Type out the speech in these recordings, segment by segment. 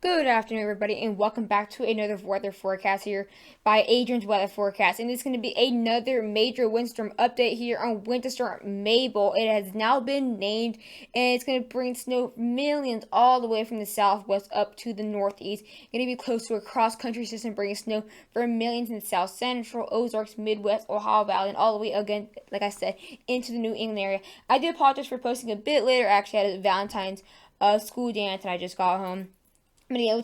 Good afternoon, everybody, and welcome back to another weather forecast here by Adrian's Weather Forecast. And it's going to be another major windstorm update here on Winter Storm Mabel. It has now been named, and it's going to bring snow millions all the way from the southwest up to the northeast. Going to be close to a cross-country system, bringing snow for millions in the south central, Ozarks, Midwest, Ohio Valley, and all the way again, like I said, into the New England area. I do apologize for posting a bit later. Actually, I had a Valentine's school dance, and I just got home. But yeah,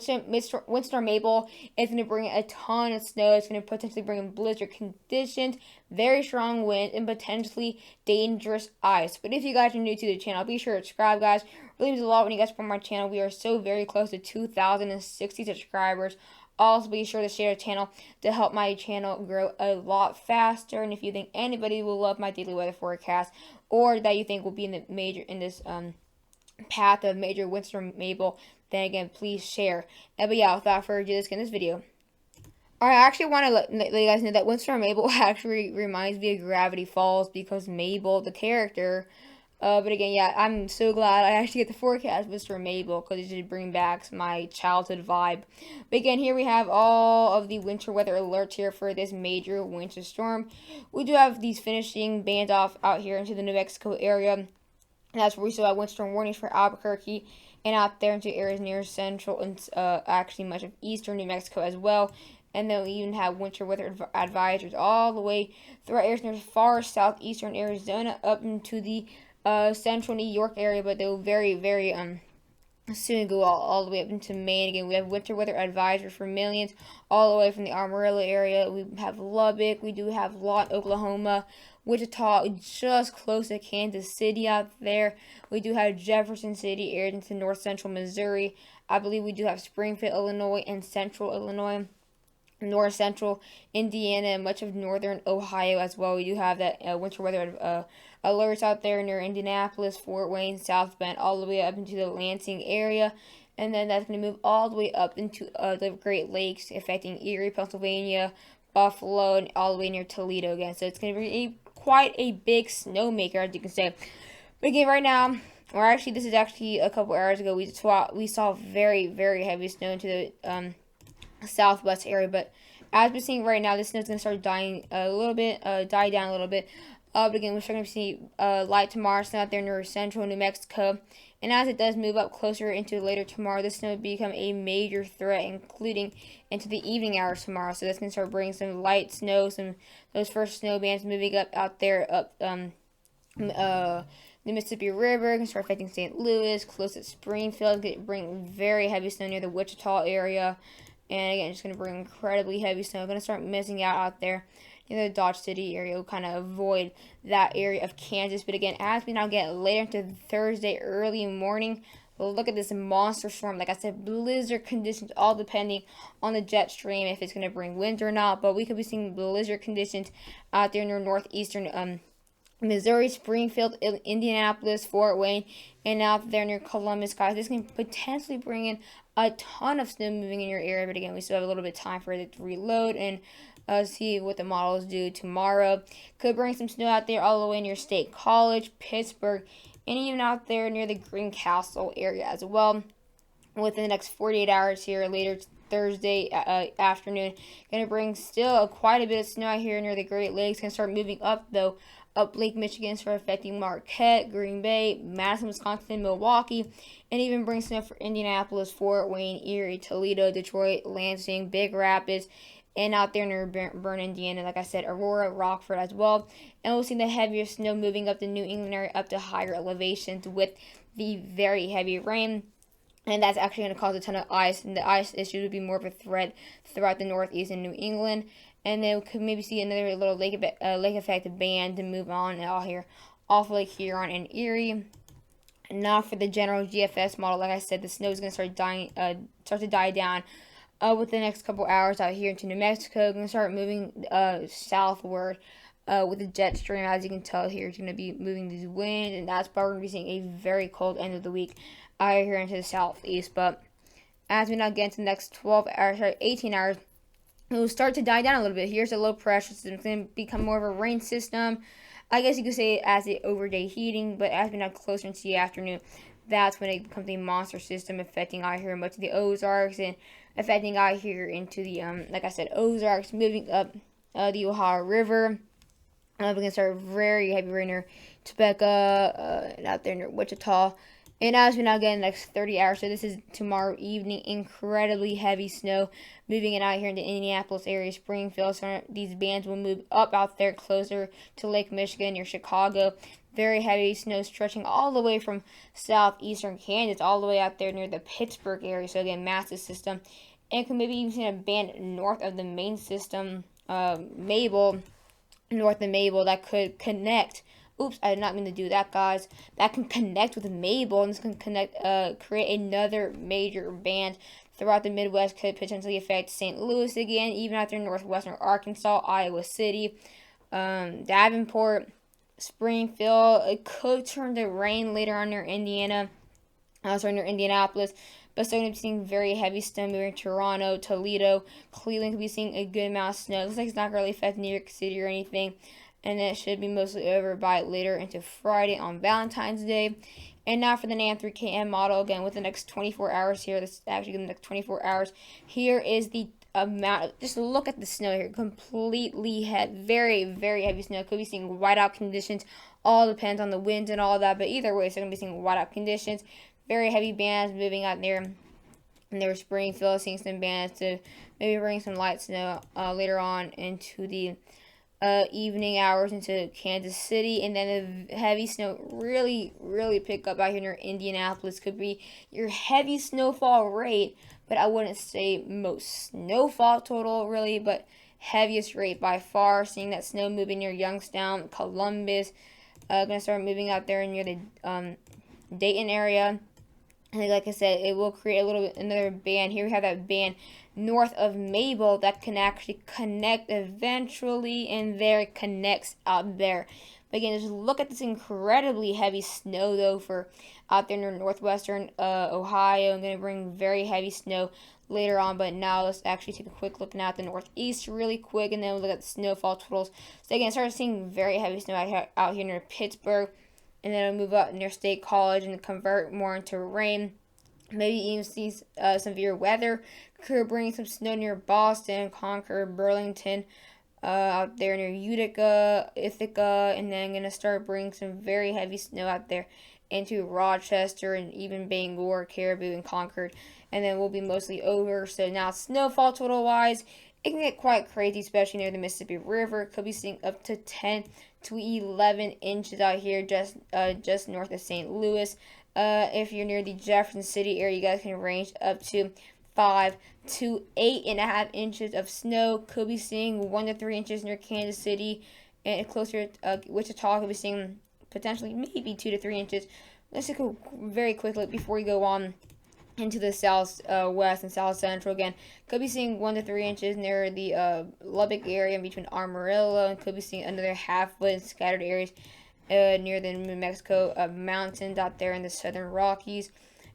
Windstorm Mabel is going to bring a ton of snow. It's going to potentially bring in blizzard conditions, very strong wind, and potentially dangerous ice. But if you guys are new to the channel, be sure to subscribe, guys. It really means a lot when you guys support my channel. We are so very close to 2,060 subscribers. Also, be sure to share the channel to help my channel grow a lot faster. And if you think anybody will love my daily weather forecast, or that you think will be in this path of major windstorm Mabel, then again, please share. But yeah, without further ado, let's get in this video. Alright, I actually want to let you guys know that Windstorm Mabel actually reminds me of Gravity Falls because Mabel, the character. But again, yeah, I'm so glad I actually get the forecast Windstorm Mabel because it should bring back my childhood vibe. But again, here we have all of the winter weather alerts here for this major winter storm. We do have these finishing bands off out here into the New Mexico area. And that's where we still have windstorm warnings for Albuquerque and out there into areas near central and actually much of eastern New Mexico as well. And then we even have winter weather advisories all the way throughout areas near far southeastern Arizona up into the central New York area, but they'll very soon go all the way up into Maine. Again, we have winter weather advisory for millions all the way from the Amarillo area. We have Lubbock. We do have Lawton, Oklahoma. Wichita, just close to Kansas City out there. We do have Jefferson City, areas into north central Missouri. I believe we do have Springfield, Illinois, and central Illinois, north central Indiana, and much of northern Ohio as well. We do have that winter weather alerts out there near Indianapolis, Fort Wayne, South Bend, all the way up into the Lansing area. And then that's going to move all the way up into the Great Lakes, affecting Erie, Pennsylvania, Buffalo, and all the way near Toledo again. So it's going to be quite a big snowmaker, as you can say. But again, right now, or actually, this is actually a couple hours ago, we saw very heavy snow into the southwest area. But as we're seeing right now, this snow is going to start dying a little bit, die down a little bit. But again, we're starting to see light tomorrow snow out there near central New Mexico. And as it does move up closer into later tomorrow, this snow will become a major threat, including into the evening hours tomorrow. So that's going to start bringing some light snow, those first snow bands moving up out there, up the Mississippi River, can start affecting St. Louis, close to Springfield, bring very heavy snow near the Wichita area. And again, it's going to bring incredibly heavy snow. Going to start missing out there in the Dodge City area. We'll kind of avoid that area of Kansas. But again, as we now get later into Thursday early morning, we'll look at this monster storm. Like I said, blizzard conditions, all depending on the jet stream, if it's going to bring wind or not. But we could be seeing blizzard conditions out there near northeastern Missouri, Springfield, Indianapolis, Fort Wayne, and out there near Columbus, guys. This can potentially bring in a ton of snow moving in your area. But again, we still have a little bit of time for it to reload and see what the models do tomorrow. Could bring some snow out there all the way near State College, Pittsburgh, and even out there near the Greencastle area as well. Within the next 48 hours here, later Thursday afternoon, going to bring still quite a bit of snow out here near the Great Lakes. Going to start moving up, though, up Lake Michigan, start affecting Marquette, Green Bay, Madison, Wisconsin, Milwaukee, and even bring snow for Indianapolis, Fort Wayne, Erie, Toledo, Detroit, Lansing, Big Rapids, and out there near Bern, Indiana, like I said, Aurora, Rockford as well. And we'll see the heavier snow moving up the New England area up to higher elevations with the very heavy rain. And that's actually going to cause a ton of ice, and the ice issue would be more of a threat throughout the Northeast and New England. And then we could maybe see another little lake effect band to move on out here off Lake Huron and Erie. And now for the general GFS model, like I said, the snow is going to start to die down with the next couple hours out here into New Mexico. Going to start moving southward with the jet stream. As you can tell here, it's going to be moving these winds, and that's why we're going to be seeing a very cold end of the week out here into the southeast. But as we now get into the next 18 hours, it will start to die down a little bit. Here's a low pressure system. It's going to become more of a rain system. I guess you could say as the overday heating, but as we now closer into the afternoon, that's when it becomes a monster system affecting out here much of the Ozarks and affecting out here into the like I said, Ozarks, moving up the Ohio River. We're gonna start very heavy rain near Topeka, out there near Wichita. And as we now get in the next 30 hours, so this is tomorrow evening, incredibly heavy snow moving it out here in the Indianapolis area, Springfield. So these bands will move up out there closer to Lake Michigan near Chicago. Very heavy snow stretching all the way from southeastern Kansas all the way out there near the Pittsburgh area. So again, massive system. And can maybe even see a band north of the main system, Mabel, north of Mabel, that could connect. Oops, I did not mean to do that, guys. That can connect with Mabel, and this can create another major band throughout the Midwest. Could potentially affect St. Louis again, even out there in northwestern Arkansas, Iowa City, Davenport, Springfield. It could turn to rain later on near Indiana, near Indianapolis. But still going to be seeing very heavy snow moving Toronto, Toledo, Cleveland could be seeing a good amount of snow. It looks like it's not going to really affect New York City or anything. And it should be mostly over by later into Friday on Valentine's Day. And now for the NAM 3KM model, again, with the next 24 hours here. This is actually the next 24 hours. Here is the amount. Just look at the snow here. Completely very, very heavy snow. Could be seeing whiteout conditions. All depends on the winds and all that. But either way, so going to be seeing whiteout conditions. Very heavy bands moving out there near Springfield. Seeing some bands to maybe bring some light snow later on into the evening hours into Kansas City, and then the heavy snow really pick up out here near Indianapolis. Could be your heavy snowfall rate, but I wouldn't say most snowfall total really, but heaviest rate by far. Seeing that snow moving near Youngstown, Columbus, gonna start moving out there near the Dayton area. And like I said, it will create a little bit another band. Here we have that band north of Mabel that can actually connect eventually, and there it connects out there. But again, just look at this incredibly heavy snow though for out there near northwestern Ohio. I'm going to bring very heavy snow later on, but now let's actually take a quick look now at the northeast really quick, and then we'll look at the snowfall totals. So again, start seeing very heavy snow out here near Pittsburgh. And then it'll move up near State College and convert more into rain. Maybe even see some severe weather. Could bring some snow near Boston, Concord, Burlington, out there near Utica, Ithaca, and then going to start bringing some very heavy snow out there into Rochester and even Bangor, Caribou, and Concord. And then we'll be mostly over. So now snowfall total-wise, it can get quite crazy, especially near the Mississippi River. Could be seeing up to 10 to 11 inches out here just north of St. Louis. If you're near the Jefferson City area, you guys can range up to 5 to 8.5 inches of snow. Could be seeing 1 to 3 inches near Kansas City, and closer to Wichita. Could be seeing potentially maybe 2 to 3 inches. Let's take a very quick look before we go on into the south west and south central. Again, could be seeing 1 to 3 inches near the Lubbock area in between Amarillo, and could be seeing another half foot in scattered areas near the New Mexico mountains out there in the southern Rockies.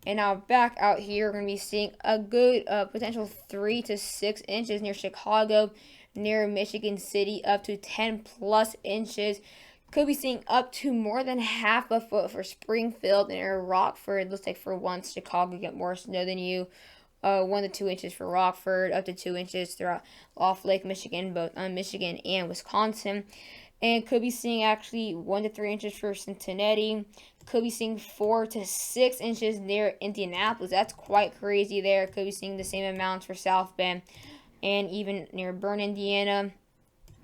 And now back out here, we're going to be seeing a good potential 3 to 6 inches near Chicago, near Michigan City, up to 10 plus inches. Could be seeing up to more than half a foot for Springfield and Rockford. Looks like for once Chicago get more snow than you. 1 to 2 inches for Rockford, up to 2 inches throughout off Lake Michigan, both Michigan and Wisconsin. And could be seeing actually 1 to 3 inches for Cincinnati. Could be seeing 4 to 6 inches near Indianapolis. That's quite crazy there. Could be seeing the same amounts for South Bend and even near Bern, Indiana.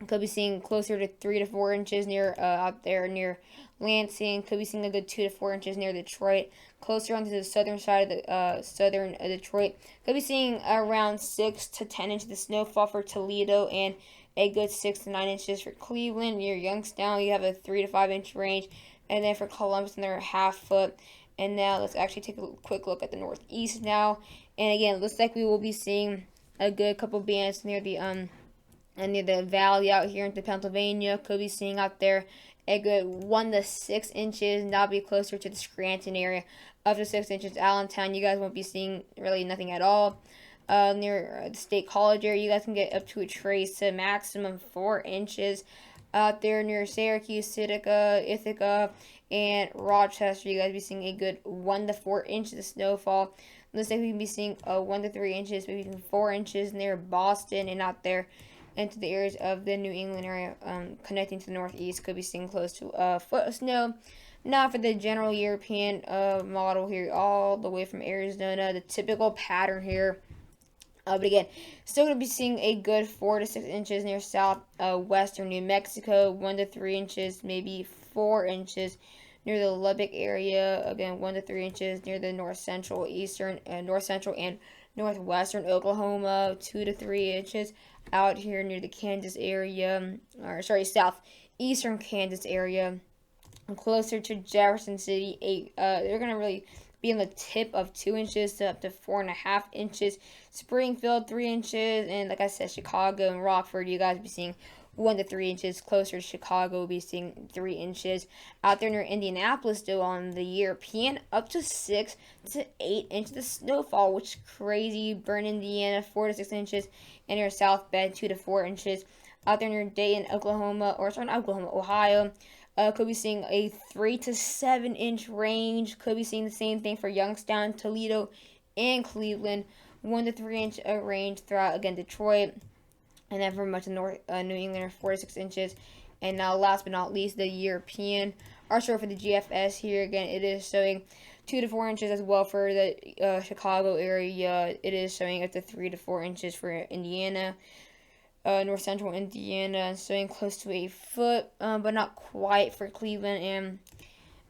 Could be seeing closer to 3 to 4 inches near out there near Lansing. Could be seeing a good 2 to 4 inches near Detroit. Closer onto the southern side of the southern Detroit. Could be seeing around 6 to 10 inches of snowfall for Toledo, and a good 6 to 9 inches for Cleveland. Near Youngstown, you have a 3 to 5 inch range. And then for Columbus, another half foot. And now let's actually take a quick look at the northeast now. And again, it looks like we will be seeing a good couple bands near the valley out here into Pennsylvania. Could be seeing out there a good 1 to 6 inches. And that'll be closer to the Scranton area. Up to 6 inches. Allentown, you guys won't be seeing really nothing at all. Near the State College area, you guys can get up to a trace to maximum 4 inches. Out there near Syracuse, Utica, Ithaca, and Rochester, you guys be seeing a good 1 to 4 inches of snowfall. Looks like we can be seeing 1 to 3 inches, maybe even 4 inches near Boston, and out there into the areas of the New England area, connecting to the Northeast, could be seeing close to a foot of snow. Now for the general European model here, all the way from Arizona, the typical pattern here. But again, still going to be seeing a good 4 to 6 inches near southwestern New Mexico, 1 to 3 inches, maybe 4 inches near the Lubbock area. Again, 1 to 3 inches near the north central and northwestern Oklahoma, 2 to 3 inches out here near the Kansas area, or sorry, southeastern Kansas area, and closer to Jefferson City. They're going to really be on the tip of 2 inches to up to 4.5 inches. Springfield 3 inches, and like I said, Chicago and Rockford, you guys will be seeing 1 to 3 inches. Closer to Chicago, will be seeing 3 inches. Out there near Indianapolis, still on the European, up to 6 to 8 inches of snowfall, which is crazy. Burn, Indiana, 4 to 6 inches, and near South Bend, 2 to 4 inches. Out there near Dayton, Ohio. Could be seeing a 3 to 7 inch range. Could be seeing the same thing for Youngstown, Toledo, and Cleveland. 1 to 3 inch range throughout, again, Detroit. And then for much of New England, 4 to 6 inches. And now, last but not least, the European. Our short for the GFS here, again, it is showing 2 to 4 inches as well for the Chicago area. It is showing up to 3 to 4 inches for Indiana. North central Indiana, showing close to a foot, but not quite for Cleveland, and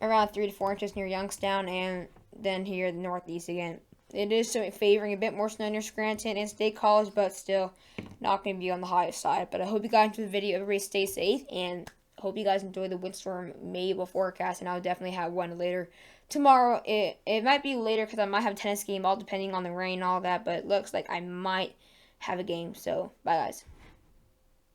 around 3 to 4 inches near Youngstown, and then here the Northeast again. It is favoring a bit more snow near Scranton and State College, but still not going to be on the highest side. But I hope you guys enjoyed the video. Everybody stay safe, and hope you guys enjoy the windstorm Mabel forecast, and I'll definitely have one later tomorrow. It might be later because I might have a tennis game, all depending on the rain and all that, but it looks like I might have a game. So, bye guys.